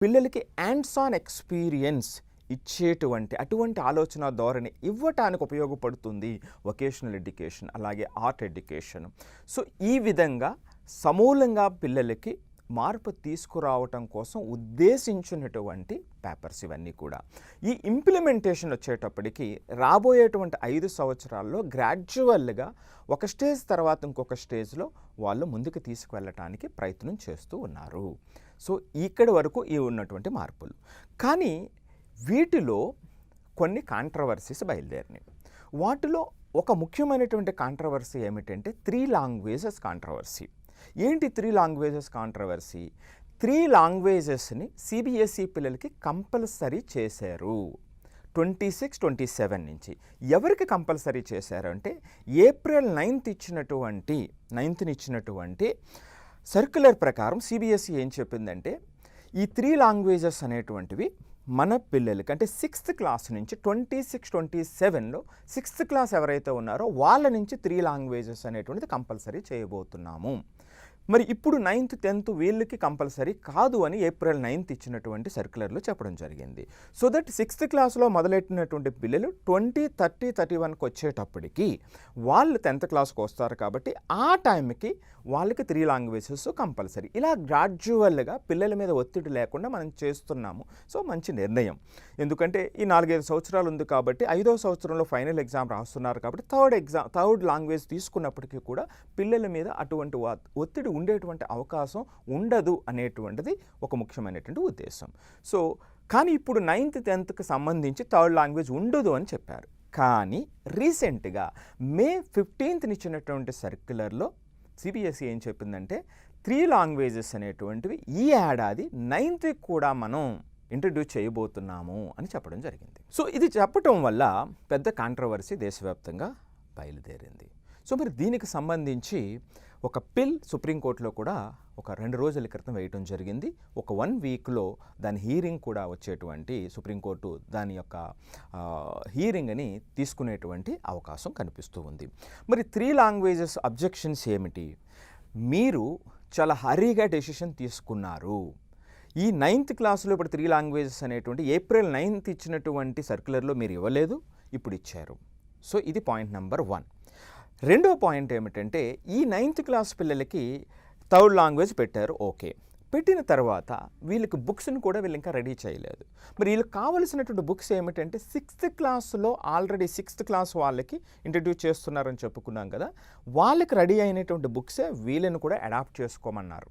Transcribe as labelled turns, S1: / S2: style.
S1: పిల్లలకి hands on experience ఇచ్చేటువంటి అటువంటి ఆలోచన ధోరణి ఇవ్వటానికి ఉపయోగపడుతుంది వొకేషనల్ ఎడ్యుకేషన్, అలాగే ఆర్ట్ ఎడ్యుకేషన్. సో, ఈ విధంగా సమూలంగా పిల్లలకి మార్పు తీసుకురావటం కోసం ఉద్దేశించినటువంటి పేపర్స్ ఇవన్నీ కూడా. ఈ ఇంప్లిమెంటేషన్ వచ్చేటప్పటికి రాబోయేటువంటి 5 సంవత్సరాల్లో గ్రాడ్యువల్‌గా ఒక స్టేజ్ తర్వాత ఇంకొక స్టేజ్‌లో వాళ్ళు ముందుకు తీసుకువెళ్ళటానికి ప్రయత్నం చేస్తూ ఉన్నారు. సో, ఇక్కడి వరకు ఈ ఉన్నటువంటి మార్పులు. కానీ వీటిలో కొన్ని కాంట్రవర్సీస్ బయలుదేరినాయి. వాటిలో ఒక ముఖ్యమైనటువంటి కాంట్రవర్సీ ఏమిటంటే 3 లాంగ్వేజెస్ కాంట్రవర్సీ. ఏంటి 3 లాంగ్వేజెస్ కాంట్రవర్సీ? 3 లాంగ్వేజెస్‌ని సిబిఎస్ఈ పిల్లలకి కంపల్సరీ చేశారు. 26, 27 నుంచి. ఎవరికి కంపల్సరీ చేశారు అంటే ఏప్రిల్ 9th ఇచ్చినటువంటి సర్క్యులర్ ప్రకారం సిబిఎస్ఈ ఏం చెప్పిందంటే ఈ 3 లాంగ్వేజెస్ అనేటువంటివి మన పిల్లలకి అంటే 6th క్లాస్ నుంచి 26, 27లో 6th క్లాస్ ఎవరైతే ఉన్నారో వాళ్ళ నుంచి 3 లాంగ్వేజెస్ అనేటువంటిది కంపల్సరీ చేయబోతున్నాము. మరి ఇప్పుడు 9th, 10th వీళ్ళకి కంపల్సరీ కాదు అని ఏప్రిల్ 9th ఇచ్చినటువంటి సర్క్యులర్లో చెప్పడం జరిగింది. సో దట్ 6th క్లాస్లో మొదలెట్టినటువంటి పిల్లలు 20, 30, 31కి వచ్చేటప్పటికి వాళ్ళు 10th క్లాస్కి వస్తారు కాబట్టి ఆ టైంకి వాళ్ళకి 3 లాంగ్వేజెస్ కంపల్సరీ. ఇలా గ్రాడ్యువల్గా పిల్లల మీద ఒత్తిడి లేకుండా మనం చేస్తున్నాము. సో మంచి నిర్ణయం. ఎందుకంటే ఈ 4-5 సంవత్సరాలు ఉంది కాబట్టి 5వ సంవత్సరంలో ఫైనల్ ఎగ్జామ్ రాస్తున్నారు కాబట్టి థర్డ్ లాంగ్వేజ్ తీసుకున్నప్పటికీ కూడా పిల్లల మీద అటువంటి ఒత్తిడి ఉండేటువంటి అవకాశం ఉండదు అనేటువంటిది ఒక ముఖ్యమైనటువంటి ఉద్దేశం. సో కానీ ఇప్పుడు 9th, 10thకి సంబంధించి థర్డ్ లాంగ్వేజ్ ఉండదు అని చెప్పారు. కానీ రీసెంట్గా మే 15th ఇచ్చినటువంటి సర్క్యులర్లో సిబిఎస్ఈ ఏం చెప్పిందంటే 3 లాంగ్వేజెస్ అనేటువంటివి ఈ ఏడాది 9th కూడా మనం ఇంట్రడ్యూస్ చేయబోతున్నాము అని చెప్పడం జరిగింది. సో ఇది చెప్పటం వల్ల పెద్ద కాంట్రవర్సీ దేశవ్యాప్తంగా బయలుదేరింది. సో మరి దీనికి సంబంధించి ఒక పిల్ సుప్రీంకోర్టులో కూడా ఒక 2 రోజుల క్రితం వేయటం జరిగింది. ఒక 1 వీక్లో దాని హీరింగ్ కూడా వచ్చేటువంటి సుప్రీంకోర్టు దాని యొక్క హీరింగ్ని తీసుకునేటువంటి అవకాశం కనిపిస్తూ ఉంది. మరి 3 లాంగ్వేజెస్ అబ్జెక్షన్స్ ఏమిటి? మీరు చాలా హరీగా డెసిషన్ తీసుకున్నారు. ఈ 9th క్లాస్లో ఇప్పుడు 3 లాంగ్వేజెస్ అనేటువంటి ఏప్రిల్ 9th ఇచ్చినటువంటి సర్క్యులర్లో మీరు ఇవ్వలేదు, ఇప్పుడు ఇచ్చారు. సో ఇది పాయింట్ నెంబర్ 1. రెండో పాయింట్ ఏమిటంటే ఈ 9th క్లాస్ పిల్లలకి థర్డ్ లాంగ్వేజ్ పెట్టారు, ఓకే. పెట్టిన తర్వాత వీళ్ళకి బుక్స్ని కూడా వీళ్ళు ఇంకా రెడీ చేయలేదు. మరి వీళ్ళకి కావలసినటువంటి బుక్స్ ఏమిటంటే 6th క్లాస్లో ఆల్రెడీ 6th క్లాస్ వాళ్ళకి ఇంట్రడ్యూస్ చేస్తున్నారని చెప్పుకున్నాం కదా, వాళ్ళకి రెడీ అయినటువంటి బుక్సే వీళ్ళని కూడా అడాప్ట్ చేసుకోమన్నారు.